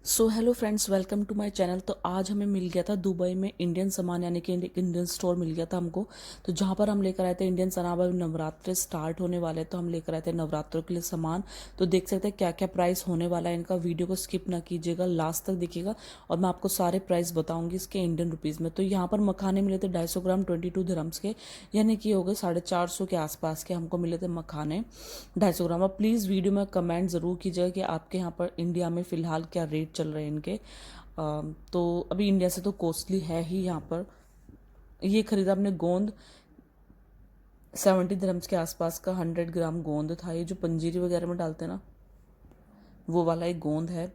So hello friends, welcome to my channel. तो आज हमें मिल गया था दुबई में इंडियन सामान, यानी कि इंडियन स्टोर मिल गया था हमको। तो जहाँ पर हम लेकर आए थे इंडियन सामान। अब नवरात्र स्टार्ट होने वाले, तो हम लेकर आए थे नवरात्रों के लिए सामान। तो देख सकते हैं क्या क्या प्राइस होने वाला है इनका। वीडियो को स्किप ना कीजिएगा, लास्ट तक देखिएगा और मैं आपको सारे प्राइस बताऊंगी इसके इंडियन रुपीज़ में। तो यहाँ पर मखाने मिले थे 250 ग्राम 22 धर्म्स के, यानी कि हो गए 450 के आसपास के हमको मिले थे मखाने 250 ग्राम। अब प्लीज़ वीडियो में कमेंट ज़रूर कीजिएगा कि आपके यहाँ पर इंडिया में फ़िलहाल क्या रेट चल रहे हैं इनके। तो अभी इंडिया से तो कॉस्टली है ही यहाँ पर। ये खरीदा हमने गोंद 70 धर्म्स के आसपास का। 100 ग्राम गोंद था, ये जो पंजीरी वगैरह में डालते हैं ना, वो वाला एक गोंद है।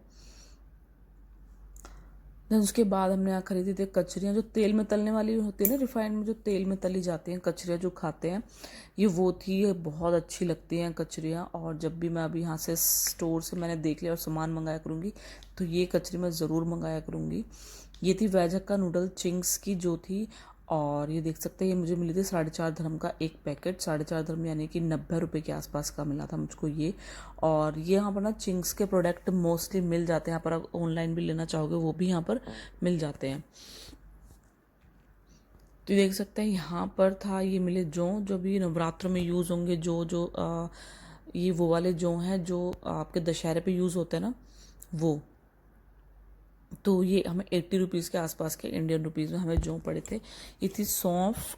देन उसके बाद हमने यहाँ खरीदी थी कचरियाँ, जो तेल में तलने वाली होती है ना, रिफाइंड में जो तेल में तली जाती हैं कचरियाँ जो खाते हैं, ये वो थी। ये बहुत अच्छी लगती हैं कचरियाँ। और जब भी मैं अभी यहाँ से स्टोर से मैंने देख लिया और सामान मंगाया करूँगी, तो ये कचरी मैं ज़रूर मंगाया करूँगी। ये थी वेज हक्का नूडल चिंग्स की जो थी। और ये देख सकते हैं, ये मुझे मिली थी 4.5 धर्म का एक पैकेट। 4.5 धर्म यानी कि 90 रुपये के आसपास का मिला था मुझको ये। और ये यहाँ पर ना चिंग्स के प्रोडक्ट मोस्टली मिल जाते हैं यहाँ पर। आप ऑनलाइन भी लेना चाहोगे वो भी यहाँ पर मिल जाते हैं। तो देख सकते हैं यहाँ पर था, ये मिले जो भी नवरात्र में यूज़ होंगे, जो जो ये वो वाले जो हैं जो आपके दशहरे पे यूज़ होते हैं ना, वो। तो ये हमें 80 रुपीज़ के आसपास के इंडियन रुपीज़ में हमें जो पड़े थे। ये थी सौंफ।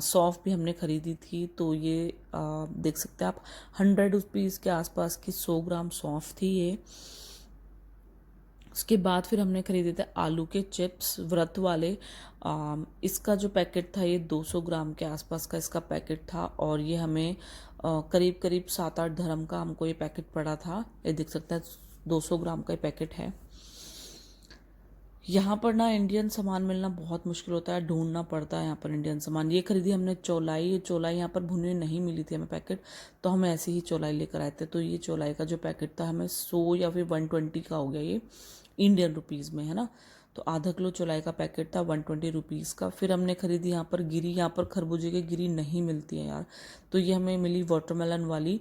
सौंफ भी हमने ख़रीदी थी। तो ये देख सकते हैं आप, 100 रुपीज़ के आसपास की 100 ग्राम सौंफ थी ये। उसके बाद फिर हमने ख़रीदे थे आलू के चिप्स व्रत वाले। इसका जो पैकेट था, ये 200 ग्राम के आसपास का इसका पैकेट था। और ये हमें करीब करीब 7-8 धर्म का हमको ये पैकेट पड़ा था। ये देख सकते हैं 200 ग्राम का ये पैकेट है। यहाँ पर ना इंडियन सामान मिलना बहुत मुश्किल होता है, ढूंढना पड़ता है यहाँ पर इंडियन सामान। ये खरीदी हमने चौलाई। ये चौलाई यहाँ पर भुनी हुई नहीं मिली थी हमें पैकेट, तो हम ऐसे ही चौलाई लेकर आए थे। तो ये चौलाई का जो पैकेट था हमें 100 या फिर 120 का हो गया ये इंडियन रुपीज़ में, है ना। तो आधा किलो चौलाई का पैकेट था 120 रुपीज़ का। फिर हमने खरीदी यहाँ पर गिरी। यहाँ पर खरबूजे की गिरी नहीं मिलती है यार, तो ये हमें मिली वाटरमेलन वाली।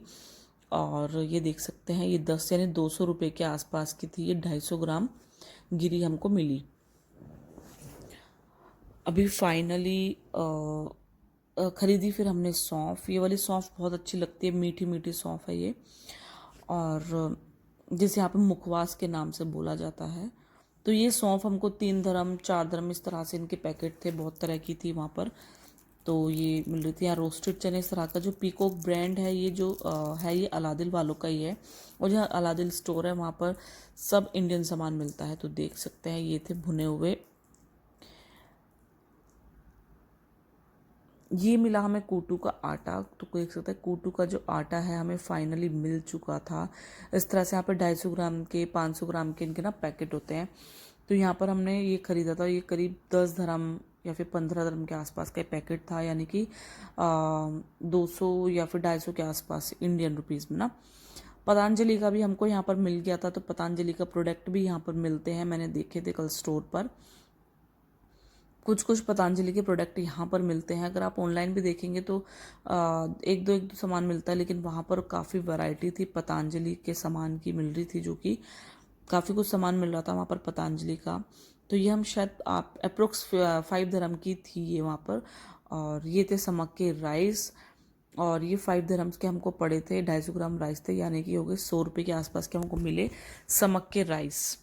और ये देख सकते हैं, ये 10 यानी 200 रुपये के आसपास की थी। ये 250 ग्राम गिरी हमको मिली। अभी फाइनली खरीदी फिर हमने सौंफ। ये वाली सौंफ बहुत अच्छी लगती है, मीठी मीठी सौंफ है ये। और जिसे यहाँ पे मुखवास के नाम से बोला जाता है। तो ये सौंफ हमको 3 धर्म 4 धर्म इस तरह से इनके पैकेट थे, बहुत तरह की थी वहाँ पर। तो ये मिल रही थी। यहाँ रोस्टेड चने इस तरह का जो पीकॉक ब्रांड है, ये जो है ये अलादिल वालों का ही है। और जहाँ अलादिल स्टोर है वहाँ पर सब इंडियन सामान मिलता है। तो देख सकते हैं ये थे भुने हुए। ये मिला हमें कूटू का आटा। तो देख सकते हैं कूटू का जो आटा है हमें फाइनली मिल चुका था। इस तरह से यहाँ पर 250 ग्राम के 500 ग्राम के इनके ना पैकेट होते हैं। तो यहाँ पर हमने ये ख़रीदा था। ये करीब 10 धर्म या फिर 15 धर्म के आसपास का पैकेट था, यानी कि 200 या फिर 250 के आसपास इंडियन रुपीज़ में ना। पतंजलि का भी हमको यहाँ पर मिल गया था। तो पतंजलि का प्रोडक्ट भी यहाँ पर मिलते हैं, मैंने देखे थे कल स्टोर पर। कुछ कुछ पतंजलि के प्रोडक्ट यहाँ पर मिलते हैं। अगर आप ऑनलाइन भी देखेंगे तो एक दो सामान मिलता है, लेकिन वहाँ पर काफ़ी वैरायटी थी पतंजलि के सामान की मिल रही थी, जो कि काफ़ी कुछ सामान मिल रहा था वहाँ पर पतंजलि का। तो ये हम शायद आप अप्रोक्स 5 धर्म की थी ये वहाँ पर। और ये थे समक के राइस। और ये 5 धर्म्स के हमको पड़े थे। 250 ग्राम राइस थे, यानी कि हो गए 100 रुपये के आसपास के हमको मिले समक के राइस।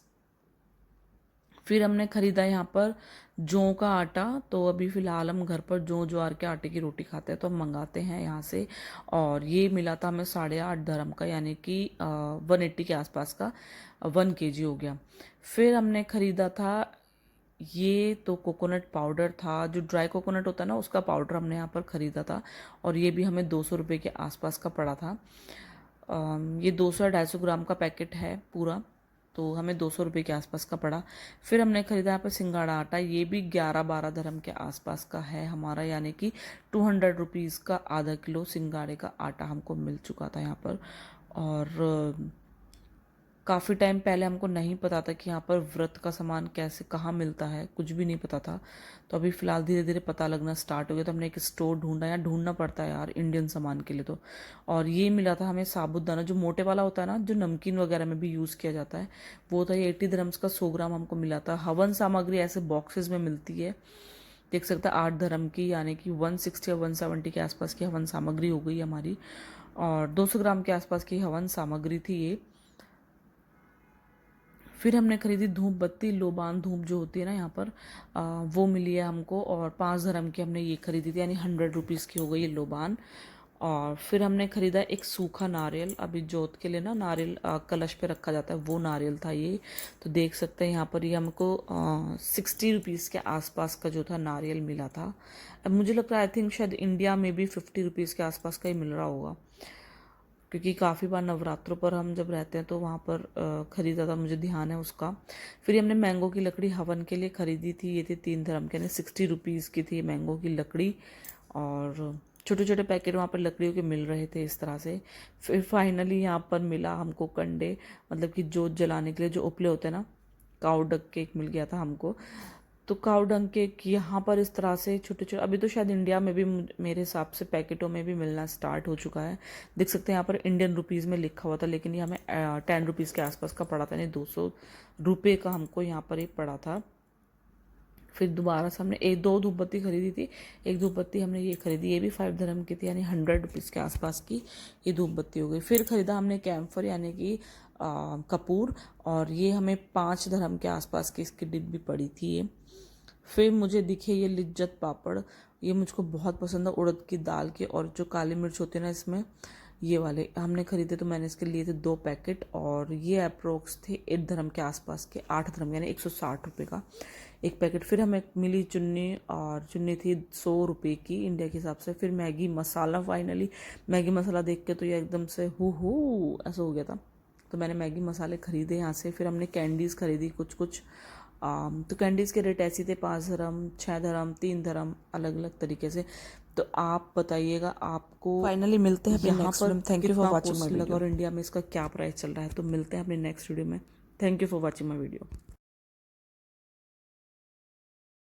फिर हमने ख़रीदा यहाँ पर जौ का आटा। तो अभी फ़िलहाल हम घर पर जौ ज्वार के आटे की रोटी खाते हैं, तो हम मंगाते हैं यहाँ से। और ये मिला था हमें 8.5 धर्म का, यानी कि 180 के आसपास का 1 kg हो गया। फिर हमने ख़रीदा था ये तो कोकोनट पाउडर था, जो ड्राई कोकोनट होता है ना, उसका पाउडर हमने यहाँ पर ख़रीदा था। और ये भी हमें 200 रुपये के आसपास का पड़ा था। ये 200-250 ग्राम का पैकेट है पूरा, तो हमें 200 रुपये के आसपास का पड़ा। फिर हमने ख़रीदा यहाँ पर सिंगाड़ा आटा। ये भी 11-12 धर्म के आसपास का है हमारा, यानी कि 200 रुपीज़ का आधा किलो सिंगाड़े का आटा हमको मिल चुका था यहाँ पर। और काफ़ी टाइम पहले हमको नहीं पता था कि यहाँ पर व्रत का सामान कैसे कहाँ मिलता है, कुछ भी नहीं पता था। तो अभी फ़िलहाल धीरे धीरे पता लगना स्टार्ट हो गया। तो हमने एक स्टोर ढूंढा, यार ढूंढना पड़ता है यार इंडियन सामान के लिए तो। और ये मिला था हमें साबूदाना, जो मोटे वाला होता है ना, जो नमकीन वगैरह में भी यूज़ किया जाता है, वो था। ये 80 धर्म्स का 100 ग्राम हमको मिला था। हवन सामग्री ऐसे बॉक्सेस में मिलती है, देख सकते हैं 8 धर्म की, यानी कि 160 या 170 के आसपास की हवन सामग्री हो गई हमारी। और 200 ग्राम के आसपास की हवन सामग्री थी ये। फिर हमने खरीदी धूप बत्ती, लोबान धूप जो होती है ना यहाँ पर, वो मिली है हमको। और 5 धर्म की हमने ये खरीदी थी, यानी 100 रुपीज़ की हो गई ये लोबान। और फिर हमने खरीदा एक सूखा नारियल, अभी जोत के लिए ना नारियल कलश पे रखा जाता है, वो नारियल था ये। तो देख सकते हैं यहाँ पर ये हमको 60 रुपीज़ के आसपास का जो था नारियल मिला था। अब मुझे लगता है आई थिंक शायद इंडिया में भी 50 रुपीज़ के आसपास का ही मिल रहा होगा, क्योंकि काफ़ी बार नवरात्रों पर हम जब रहते हैं तो वहाँ पर ख़रीदा था, मुझे ध्यान है उसका। फिर हमने मैंगो की लकड़ी हवन के लिए ख़रीदी थी, ये थी 3 धर्म के, यानी 60 रुपीज़ की थी मैंगो की लकड़ी। और छोटे छोटे पैकेट वहाँ पर लकड़ियों के मिल रहे थे इस तरह से। फिर फाइनली यहाँ पर मिला हमको कंडे, मतलब कि जोत जलाने के लिए जो उपले होते हैं ना, काऊ डक केक मिल गया था हमको। तो काऊ डंग केक यहाँ पर इस तरह से छोटे छोटे, अभी तो शायद इंडिया में भी मेरे हिसाब से पैकेटों में भी मिलना स्टार्ट हो चुका है। देख सकते हैं यहाँ पर इंडियन रुपीज़ में लिखा हुआ था, लेकिन ये हमें 10 रुपीज़ के आसपास का पड़ा था, यानी 200 रुपये का हमको यहाँ पर ही पड़ा था। फिर दोबारा से हमने एक दो धूप बत्ती खरीदी थी। एक धूप बत्ती हमने ये खरीदी, ये भी 5 धर्म की थी, यानी 100 रुपीज़ के आसपास की ये धूप बत्ती हो गई। फिर खरीदा हमने कैम्फर, यानी कि कपूर, और ये हमें 5 धर्म के आसपास की इसकी डिब्बी पड़ी थी ये। फिर मुझे दिखे ये लिज्जत पापड़, ये मुझको बहुत पसंद है, उड़द की दाल के, और जो काली मिर्च होती है ना इसमें, ये वाले हमने खरीदे। तो मैंने इसके लिए थे 2 पैकेट, और ये अप्रोक्स थे 8 धर्म के आसपास के, 8 धर्म यानी 160 रुपये का एक पैकेट। फिर हमें मिली चुन्नी, और चुन्नी थी 100 रुपये की इंडिया के हिसाब से। फिर मैगी मसाला, फाइनली मैगी मसाला देख के तो ये एकदम से हु ऐसा हो गया था। तो मैंने मैगी मसाले ख़रीदे यहाँ से। फिर हमने कैंडीज़ खरीदी कुछ कुछ। तो कैंडीज़ के रेट ऐसे थे 5 धर्म, 6 धर्म, 3 धर्म, अलग अलग तरीके से। तो आप बताइएगा आपको फाइनली मिलते हैं यहाँ पर thank you for watching my लगा वीडियो। और इंडिया में इसका क्या प्राइस चल रहा है। तो मिलते हैं अपने नेक्स्ट वीडियो में। Thank you for watching my video.